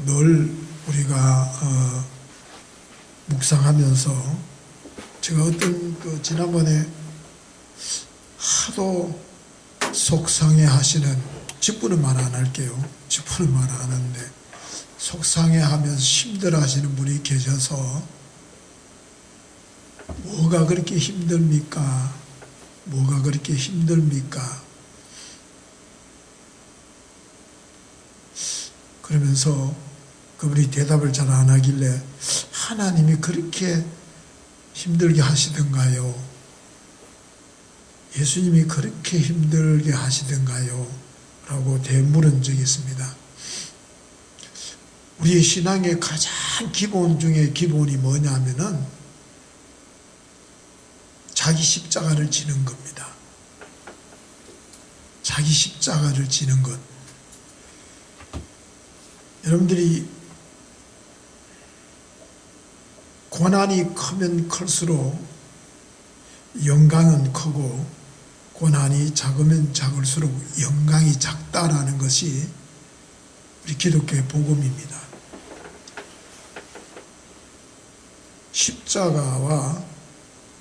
늘 우리가 묵상하면서 제가 지난번에 하도 속상해 하시는, 직분은 말 안 할게요. 직분은 말 안 하는데 속상해 하면서 힘들어 하시는 분이 계셔서 뭐가 그렇게 힘듭니까? 뭐가 그렇게 힘듭니까? 그러면서 그분이 대답을 잘 안 하길래 하나님이 그렇게 힘들게 하시던가요? 예수님이 그렇게 힘들게 하시던가요? 라고 되물은 적이 있습니다. 우리의 신앙의 가장 기본 중에 기본이 뭐냐면은 자기 십자가를 지는 겁니다. 자기 십자가를 지는 것. 여러분들이 고난이 크면 클수록 영광은 크고, 고난이 작으면 작을수록 영광이 작다라는 것이 우리 기독교의 복음입니다. 십자가와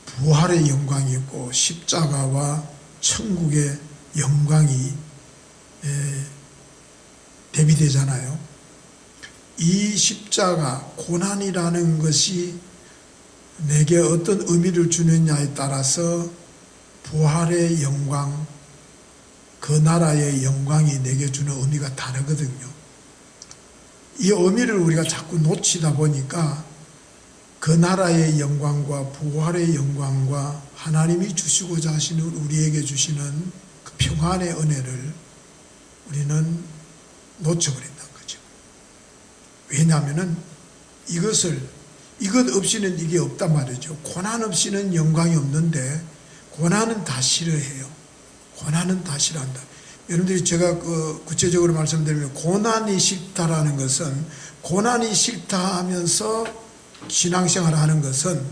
부활의 영광이 있고 십자가와 천국의 영광이 대비되잖아요. 이 십자가, 고난이라는 것이 내게 어떤 의미를 주느냐에 따라서 부활의 영광, 그 나라의 영광이 내게 주는 의미가 다르거든요. 이 의미를 우리가 자꾸 놓치다 보니까 그 나라의 영광과 부활의 영광과 하나님이 주시고자 하시는, 우리에게 주시는 그 평안의 은혜를 우리는 놓쳐버린다는 거죠. 왜냐하면 이것 없이는 이게 없단 말이죠. 고난 없이는 영광이 없는데 고난은 다 싫어해요. 고난은 다 싫어한다. 여러분들이 제가 구체적으로 말씀드리면, 고난이 싫다라는 것은, 고난이 싫다 하면서 신앙생활을 하는 것은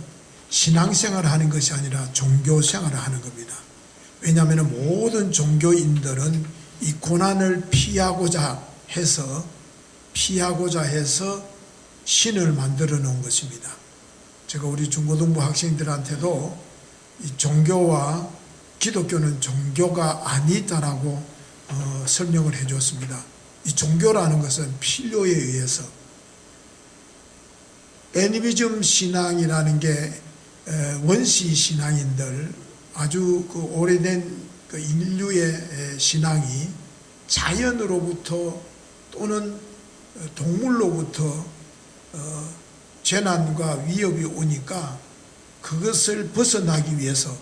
신앙생활을 하는 것이 아니라 종교생활을 하는 겁니다. 왜냐하면 모든 종교인들은 이 고난을 피하고자 해서 신을 만들어 놓은 것입니다. 제가 우리 중고등부 학생들한테도 이 종교와 기독교는 종교가 아니다라고 설명을 해줬습니다. 이 종교라는 것은 필요에 의해서, 애니미즘 신앙이라는 게 원시 신앙인들, 아주 오래된 인류의 신앙이 자연으로부터 또는 동물로부터 재난과 위협이 오니까 그것을 벗어나기 위해서,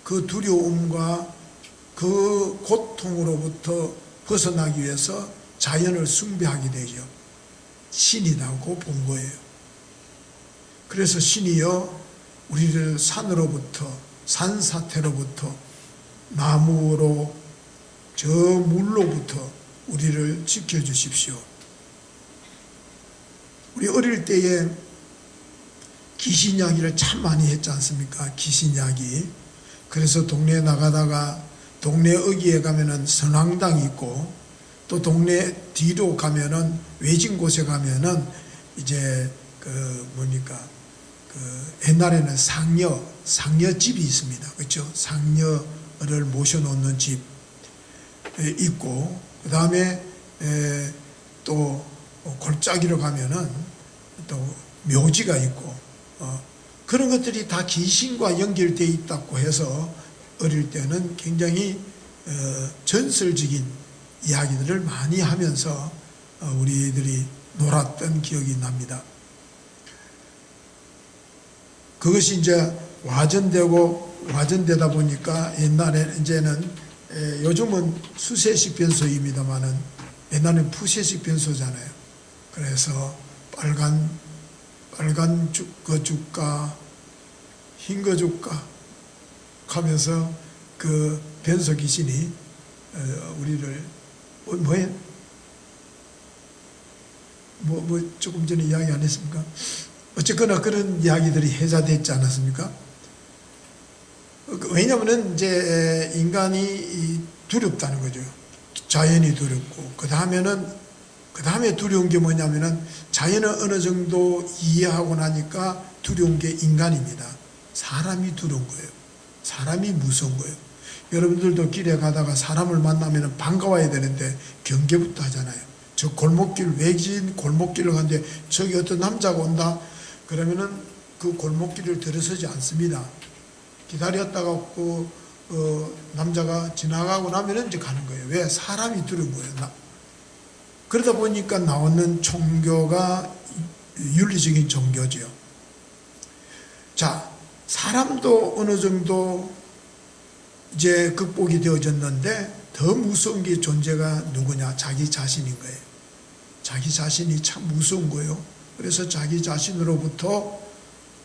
그 두려움과 그 고통으로부터 벗어나기 위해서 자연을 숭배하게 되죠. 신이라고 본 거예요. 그래서 신이여, 우리를 산으로부터, 산사태로부터, 나무로, 저 물로부터 우리를 지켜주십시오. 우리 어릴 때에 귀신 이야기를 참 많이 했지 않습니까? 귀신 이야기. 그래서 동네에 나가다가 동네 어귀에 가면은 선앙당이 있고, 또 동네 뒤로 가면은, 외진 곳에 가면은 이제 옛날에는 상녀집이 있습니다. 그렇죠? 상녀를 모셔놓는 집 있고, 그 다음에 또 골짜기로 가면은 또 묘지가 있고, 그런 것들이 다 귀신과 연결되어 있다고 해서 어릴 때는 굉장히 전설적인 이야기들을 많이 하면서 우리들이 놀았던 기억이 납니다. 그것이 이제 와전되다 보니까, 옛날에 이제는 요즘은 수세식 변소입니다만은 옛날에는 푸세식 변소잖아요. 그래서 빨간 거 줄까, 흰 거 줄까 하면서 그 변소 귀신이 우리를 조금 전에 이야기 안 했습니까? 어쨌거나 그런 이야기들이 회자됐지 않았습니까? 왜냐하면 이제 인간이 두렵다는 거죠. 자연이 두렵고, 그 다음에는 그 다음에 두려운 게 뭐냐면은 자연을 어느 정도 이해하고 나니까 두려운 게 인간입니다. 사람이 두려운 거예요. 사람이 무서운 거예요. 여러분들도 길에 가다가 사람을 만나면 반가워야 되는데 경계부터 하잖아요. 저 골목길, 외진 골목길을 가는데 저기 어떤 남자가 온다 그러면은 그 골목길을 들어서지 않습니다. 기다렸다가 남자가 지나가고 나면은 이제 가는 거예요. 왜? 사람이 두려운 거예요. 그러다 보니까 나오는 종교가 윤리적인 종교지요. 자, 사람도 어느 정도 이제 극복이 되어졌는데 더 무서운 게 존재가 누구냐? 자기 자신인 거예요. 자기 자신이 참 무서운 거예요. 그래서 자기 자신으로부터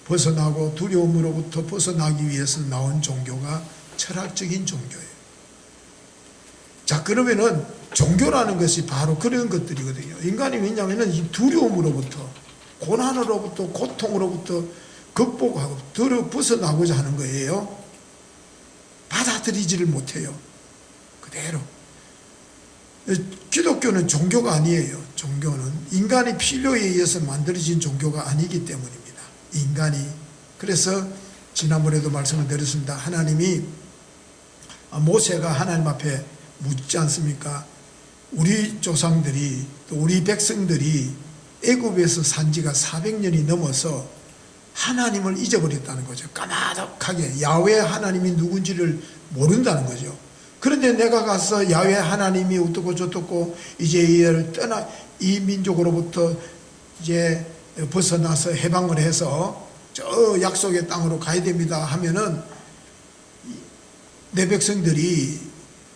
벗어나고 두려움으로부터 벗어나기 위해서 나온 종교가 철학적인 종교예요. 자, 그러면은 종교라는 것이 바로 그런 것들이거든요. 인간이 왜냐하면 이 두려움으로부터, 고난으로부터, 고통으로부터 극복하고 벗어나고자 하는 거예요. 받아들이지를 못해요. 그대로. 기독교는 종교가 아니에요. 종교는 인간의 필요에 의해서 만들어진 종교가 아니기 때문입니다. 인간이. 그래서 지난번에도 말씀을 드렸습니다. 하나님이 모세가 하나님 앞에 묻지 않습니까? 우리 조상들이 또 우리 백성들이 애굽에서 산 지가 400년이 넘어서 하나님을 잊어버렸다는 거죠. 까마득하게 야훼 하나님이 누군지를 모른다는 거죠. 그런데 내가 가서 야훼 하나님이 어떻고 저떻고 이제 이를 떠나 이 민족으로부터 이제 벗어나서 해방을 해서 저 약속의 땅으로 가야 됩니다 하면은 내 백성들이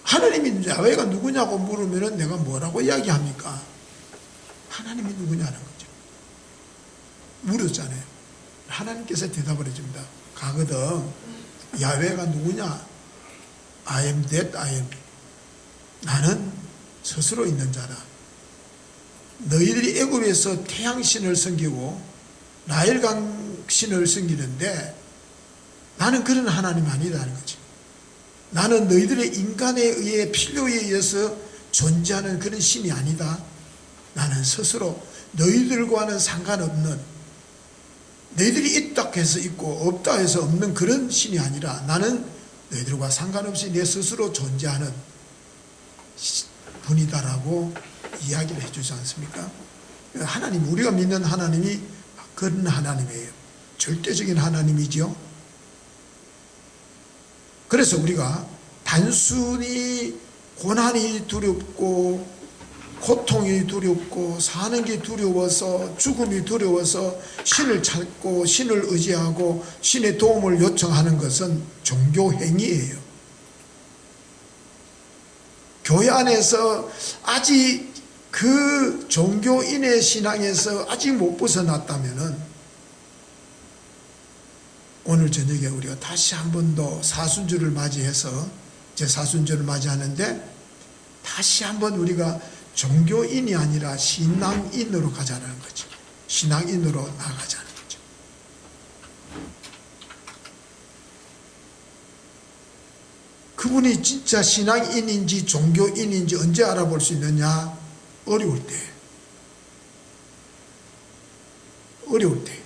하나님이 야훼가 누구냐고 물으면은 내가 뭐라고 이야기합니까? 하나님이 누구냐는 거죠. 물었잖아요. 하나님께서 대답을 해줍니다. 가거든. 야훼가 누구냐? I am that I am. 나는 스스로 있는 자다. 너희들이 애굽에서 태양신을 섬기고 나일강 신을 섬기는데 나는 그런 하나님 아니다는 거지. 나는 너희들의 인간에 의해 필요에 의해서 존재하는 그런 신이 아니다. 나는 스스로 너희들과는 상관없는, 너희들이 있다 해서 있고 없다 해서 없는 그런 신이 아니라 나는 너희들과 상관없이 내 스스로 존재하는 분이다라고 이야기를 해주지 않습니까? 하나님, 우리가 믿는 하나님이 그런 하나님이에요. 절대적인 하나님이죠. 그래서 우리가 단순히 고난이 두렵고 고통이 두렵고 사는 게 두려워서 죽음이 두려워서 신을 찾고 신을 의지하고 신의 도움을 요청하는 것은 종교 행위예요. 교회 안에서 아직 그 종교인의 신앙에서 아직 못 벗어났다면은 오늘 저녁에 우리가 다시 한 번 더 사순절을 맞이해서 이제 사순절을 맞이하는데 다시 한 번 우리가 종교인이 아니라 신앙인으로 가자는 거죠. 신앙인으로 나가자는 거죠. 그분이 진짜 신앙인인지 종교인인지 언제 알아볼 수 있느냐? 어려울 때. 어려울 때.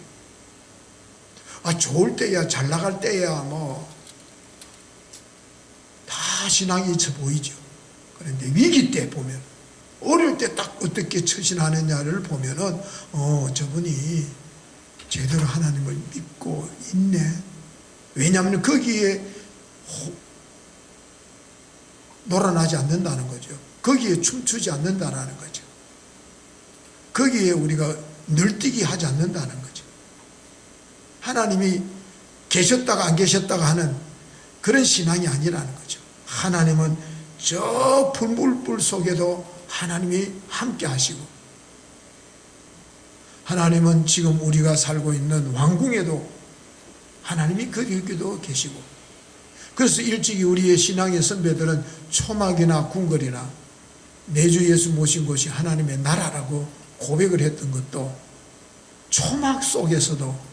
좋을 때야, 잘 나갈 때야 다 신앙이 있어 보이죠. 그런데 위기 때 보면, 어려울 때 딱 어떻게 처신하느냐를 보면은 저분이 제대로 하나님을 믿고 있네. 왜냐하면 거기에 놀아나지 않는다는 거죠. 거기에 춤추지 않는다라는 거죠. 거기에 우리가 늘뛰기 하지 않는다는 거죠. 하나님이 계셨다가 안 계셨다가 하는 그런 신앙이 아니라는 거죠. 하나님은 저 불물불 속에도 하나님이 함께 하시고, 하나님은 지금 우리가 살고 있는 왕궁에도 하나님이 거기도 계시고, 그래서 일찍이 우리의 신앙의 선배들은 초막이나 궁궐이나 내주 예수 모신 곳이 하나님의 나라라고 고백을 했던 것도 초막 속에서도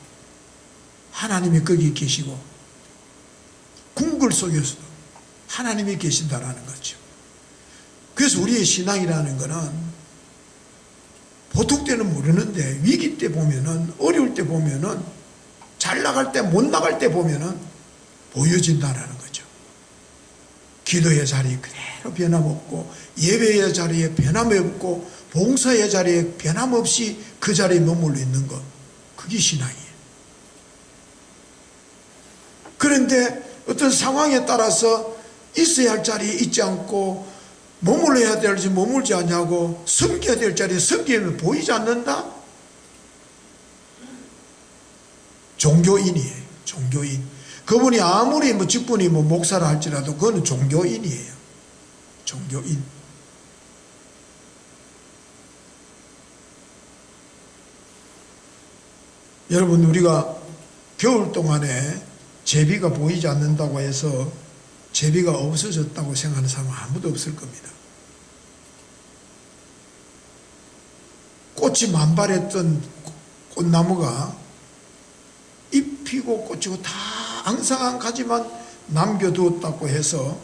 하나님이 거기 계시고 궁궐 속에서도 하나님이 계신다라는 거죠. 그래서 우리의 신앙이라는 것은 보통 때는 모르는데 위기 때 보면은, 어려울 때 보면은, 잘 나갈 때 못 나갈 때 보면은 보여진다라는 거죠. 기도의 자리 그대로 변함없고, 예배의 자리에 변함없고, 봉사의 자리에 변함없이 그 자리에 머물러 있는 것, 그게 신앙이에요. 그런데 어떤 상황에 따라서 있어야 할 자리에 있지 않고, 머물러야 될지 머물지 않냐고, 섬겨야 될 자리에 섬기면 보이지 않는다? 종교인이에요. 종교인. 그분이 아무리 직분이 목사라 할지라도 그거는 종교인이에요. 종교인. 여러분, 우리가 겨울 동안에 제비가 보이지 않는다고 해서 제비가 없어졌다고 생각하는 사람은 아무도 없을 겁니다. 꽃이 만발했던 꽃나무가 잎 피고 꽃이고 다 앙상한 가지만 남겨두었다고 해서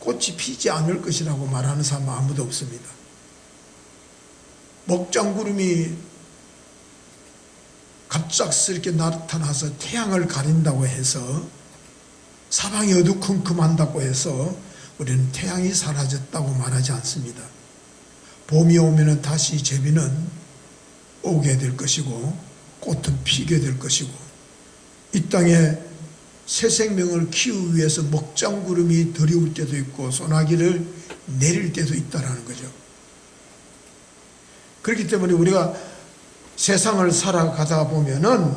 꽃이 피지 않을 것이라고 말하는 사람은 아무도 없습니다. 먹장구름이 갑작스럽게 나타나서 태양을 가린다고 해서, 사방이 어두컴컴한다고 해서 우리는 태양이 사라졌다고 말하지 않습니다. 봄이 오면 다시 제비는 오게 될 것이고, 꽃은 피게 될 것이고, 이 땅에 새 생명을 키우기 위해서 먹장구름이 들이올 때도 있고 소나기를 내릴 때도 있다라는 거죠. 그렇기 때문에 우리가 세상을 살아가다 보면은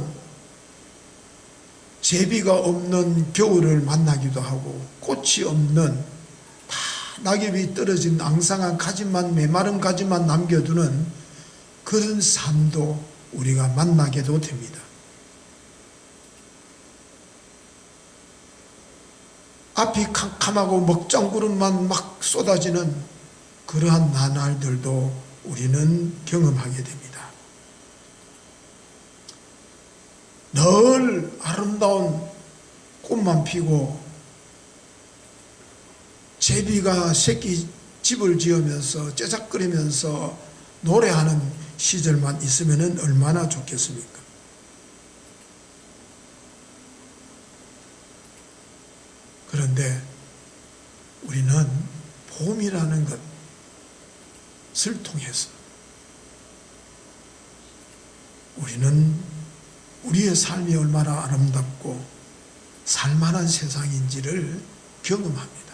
제비가 없는 겨울을 만나기도 하고, 꽃이 없는, 다 낙엽이 떨어진 앙상한 가지만, 메마른 가지만 남겨두는 그런 삶도 우리가 만나게도 됩니다. 앞이 캄캄하고 먹장구름만 막 쏟아지는 그러한 나날들도 우리는 경험하게 됩니다. 늘 아름다운 꽃만 피고 제비가 새끼 집을 지으면서 째작거리면서 노래하는 시절만 있으면 얼마나 좋겠습니까? 그런데 우리는 봄이라는 것을 통해서 우리는 우리의 삶이 얼마나 아름답고 살만한 세상인지를 경험합니다.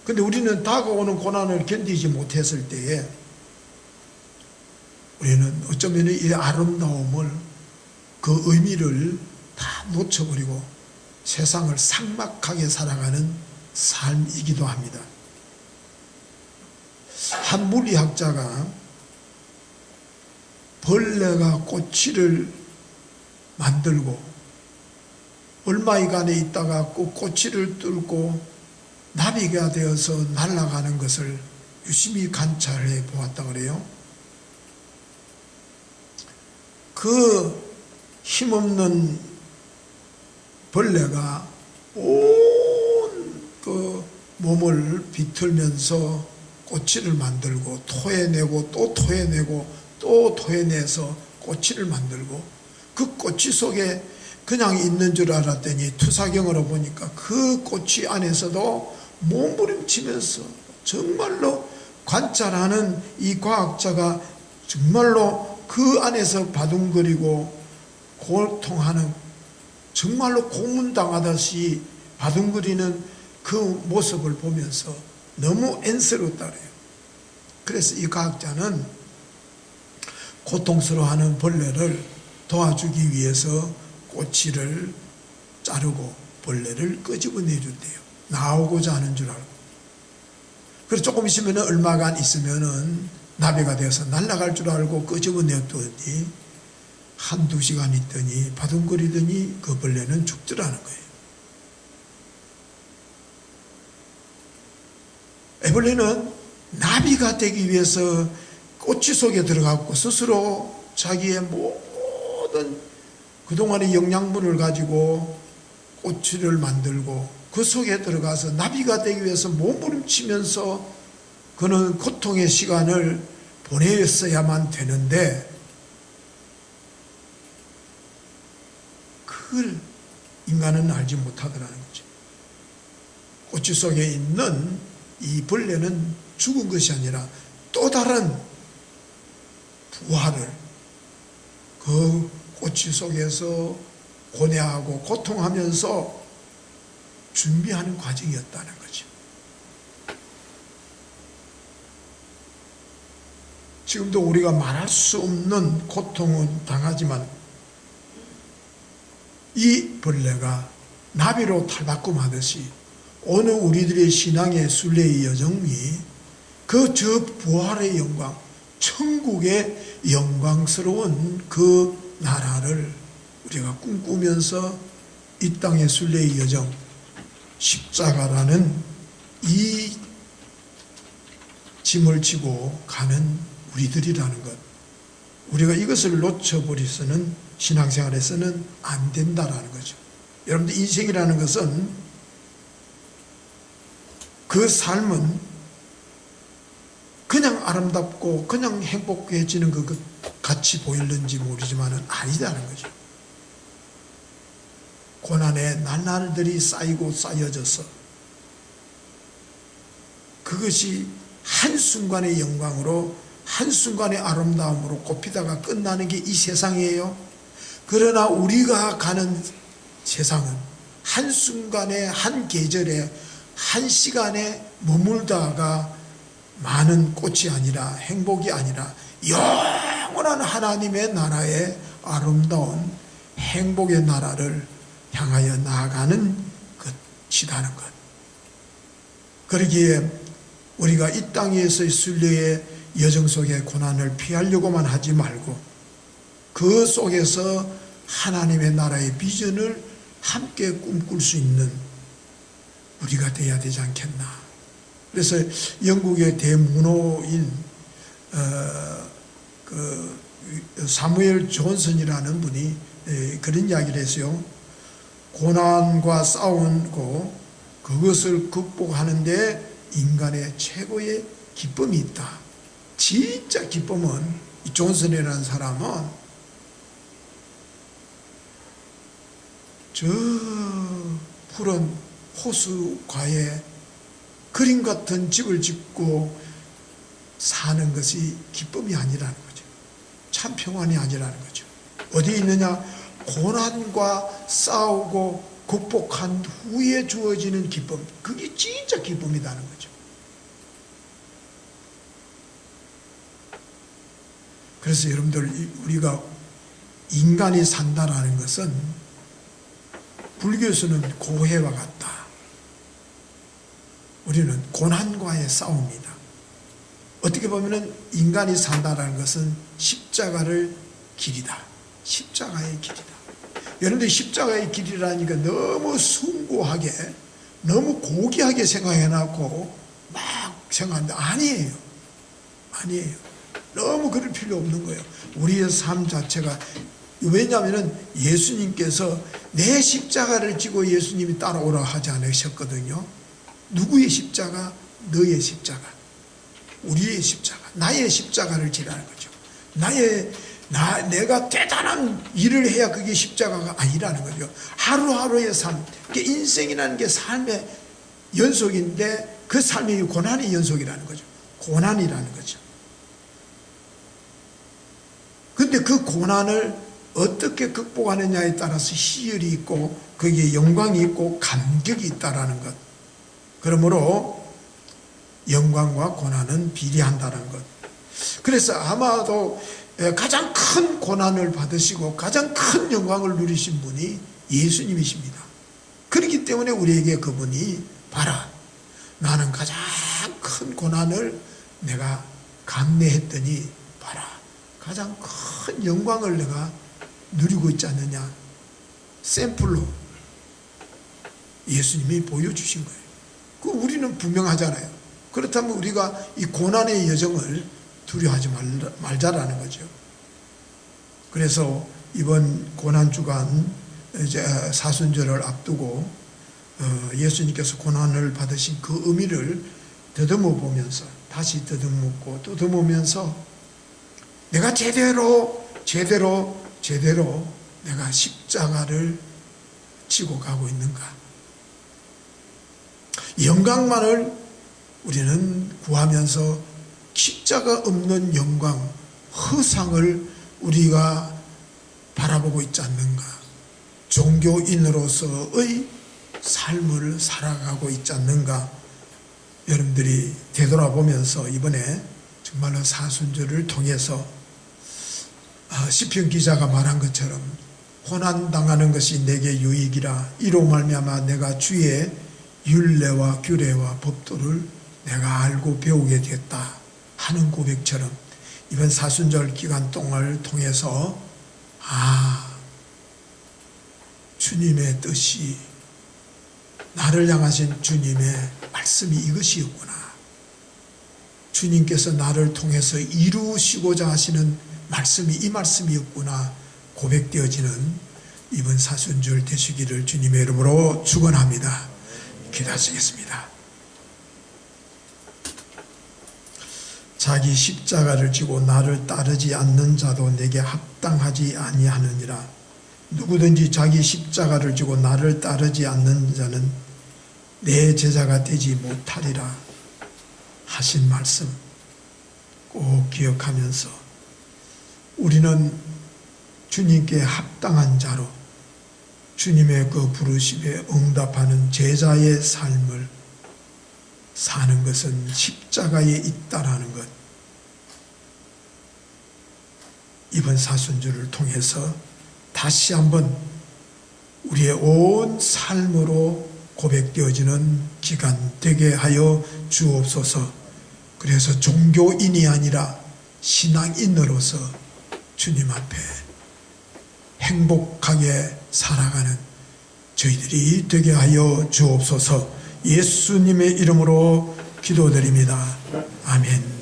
그런데 우리는 다가오는 고난을 견디지 못했을 때에 우리는 어쩌면 이 아름다움을, 그 의미를 다 놓쳐버리고 세상을 삭막하게 살아가는 삶이기도 합니다. 한 물리학자가 벌레가 꼬치를 만들고 얼마이간에 있다가 그 꼬치를 뚫고 나비가 되어서 날아가는 것을 유심히 관찰해 보았다고 그래요. 그 힘없는 벌레가 온 그 몸을 비틀면서 꼬치를 만들고 토해내고 또 토해내고 또 토해내서 꼬치를 만들고, 그 꼬치 속에 그냥 있는 줄 알았더니 투사경으로 보니까 그 꼬치 안에서도 몸부림치면서 정말로 관찰하는 이 과학자가 정말로 그 안에서 바둥거리고 고통하는, 정말로 고문당하듯이 바둥거리는 그 모습을 보면서 너무 안쓰럽다 그래요. 그래서 이 과학자는 고통스러워하는 벌레를 도와주기 위해서 꼬치를 자르고 벌레를 끄집어내준대요. 나오고자 하는 줄 알고. 그래서 조금 있으면, 얼마간 있으면은 나비가 되어서 날아갈 줄 알고 끄집어내더니 한두 시간 있더니 바둥거리더니 그 벌레는 죽더라는 거예요. 애벌레는 나비가 되기 위해서 꼬치 속에 들어갔고 스스로 자기의 모든 그동안의 영양분을 가지고 꼬치를 만들고 그 속에 들어가서 나비가 되기 위해서 몸부림치면서 그는 고통의 시간을 보내었어야만 되는데 그걸 인간은 알지 못하더라는 거죠. 꼬치 속에 있는 이 벌레는 죽은 것이 아니라 또 다른 부활을 그 꼬치 속에서 고뇌하고 고통하면서 준비하는 과정이었다는 거죠. 지금도 우리가 말할 수 없는 고통은 당하지만 이 벌레가 나비로 탈바꿈하듯이 오늘 우리들의 신앙의 순례의 여정이 그 저 부활의 영광, 천국의 영광스러운 그 나라를 우리가 꿈꾸면서 이 땅의 순례의 여정, 십자가라는 이 짐을 지고 가는 우리들이라는 것, 우리가 이것을 놓쳐버리서는 신앙생활에서는 안 된다라는 거죠. 여러분들 인생이라는 것은 그 삶은 그냥 아름답고 그냥 행복해지는 것 같이 보이는지 모르지만 아니다는 거죠. 고난의 날들이 쌓이고 쌓여져서 그것이 한순간의 영광으로 한순간의 아름다움으로 꼽히다가 끝나는 게 이 세상이에요. 그러나 우리가 가는 세상은 한순간에 한 계절에 한 시간에 머물다가 많은 꽃이 아니라 행복이 아니라 영원한 하나님의 나라의 아름다운 행복의 나라를 향하여 나아가는 것이라는 것. 그러기에 우리가 이 땅에서의 순례의 여정 속의 고난을 피하려고만 하지 말고 그 속에서 하나님의 나라의 비전을 함께 꿈꿀 수 있는 우리가 되어야 되지 않겠나. 그래서 영국의 대문호인 사무엘 존슨이라는 분이 그런 이야기를 했어요. 고난과 싸우고 그것을 극복하는데 인간의 최고의 기쁨이 있다. 진짜 기쁨은 이 존슨이라는 사람은 저 푸른 호수가에 그림 같은 집을 짓고 사는 것이 기쁨이 아니라는 거죠. 참 평안이 아니라는 거죠. 어디에 있느냐? 고난과 싸우고 극복한 후에 주어지는 기쁨. 그게 진짜 기쁨이라는 거죠. 그래서 여러분들 우리가 인간이 산다라는 것은 불교에서는 고해와 같다. 우리는 고난과의 싸움이다. 어떻게 보면 인간이 산다라는 것은 십자가를 길이다. 십자가의 길이다. 여러분들 십자가의 길이라니까 너무 숭고하게 너무 고귀하게 생각해놓고 막 생각하는데 아니에요. 아니에요. 너무 그럴 필요 없는 거예요. 우리의 삶 자체가 왜냐하면 예수님께서 내 십자가를 지고 예수님이 따라오라 하지 않으셨거든요. 누구의 십자가? 너의 십자가. 우리의 십자가. 나의 십자가를 지라는 거죠. 내가 대단한 일을 해야 그게 십자가가 아니라는 거죠. 하루하루의 삶. 인생이라는 게 삶의 연속인데 그 삶이 고난의 연속이라는 거죠. 고난이라는 거죠. 근데 그 고난을 어떻게 극복하느냐에 따라서 희열이 있고 거기에 영광이 있고 감격이 있다라는 것. 그러므로 영광과 고난은 비례한다는 것. 그래서 아마도 가장 큰 고난을 받으시고 가장 큰 영광을 누리신 분이 예수님이십니다. 그렇기 때문에 우리에게 그분이 봐라, 나는 가장 큰 고난을 내가 감내했더니 봐라, 가장 큰 영광을 내가 누리고 있지 않느냐. 샘플로 예수님이 보여주신 거예요. 그 우리는 분명하잖아요. 그렇다면 우리가 이 고난의 여정을 두려워하지 말자라는 거죠. 그래서 이번 고난주간 이제 사순절을 앞두고 예수님께서 고난을 받으신 그 의미를 더듬어 보면서 다시 더듬고 더듬으면서 내가 제대로 내가 십자가를 지고 가고 있는가? 영광만을 우리는 구하면서 십자가 없는 영광, 허상을 우리가 바라보고 있지 않는가? 종교인으로서의 삶을 살아가고 있지 않는가? 여러분들이 되돌아보면서 이번에 정말로 사순절을 통해서 시편 기자가 말한 것처럼 고난 당하는 것이 내게 유익이라 이로 말미암아 내가 주의 율례와 규례와 법도를 내가 알고 배우게 됐다 하는 고백처럼 이번 사순절 기간 동안을 통해서 주님의 뜻이 나를 향하신 주님의 말씀이 이것이었구나. 주님께서 나를 통해서 이루시고자 하시는 말씀이 이 말씀이었구나 고백되어지는 이번 사순절 되시기를 주님의 이름으로 축원합니다. 기도하시겠습니다. 자기 십자가를 지고 나를 따르지 않는 자도 내게 합당하지 아니하느니라. 누구든지 자기 십자가를 지고 나를 따르지 않는 자는 내 제자가 되지 못하리라 하신 말씀 꼭 기억하면서 우리는 주님께 합당한 자로 주님의 그 부르심에 응답하는 제자의 삶을 사는 것은 십자가에 있다라는 것, 이번 사순절을 통해서 다시 한번 우리의 온 삶으로 고백되어지는 기간 되게 하여 주옵소서. 그래서 종교인이 아니라 신앙인으로서 주님 앞에 행복하게 살아가는 저희들이 되게 하여 주옵소서. 예수님의 이름으로 기도드립니다. 아멘.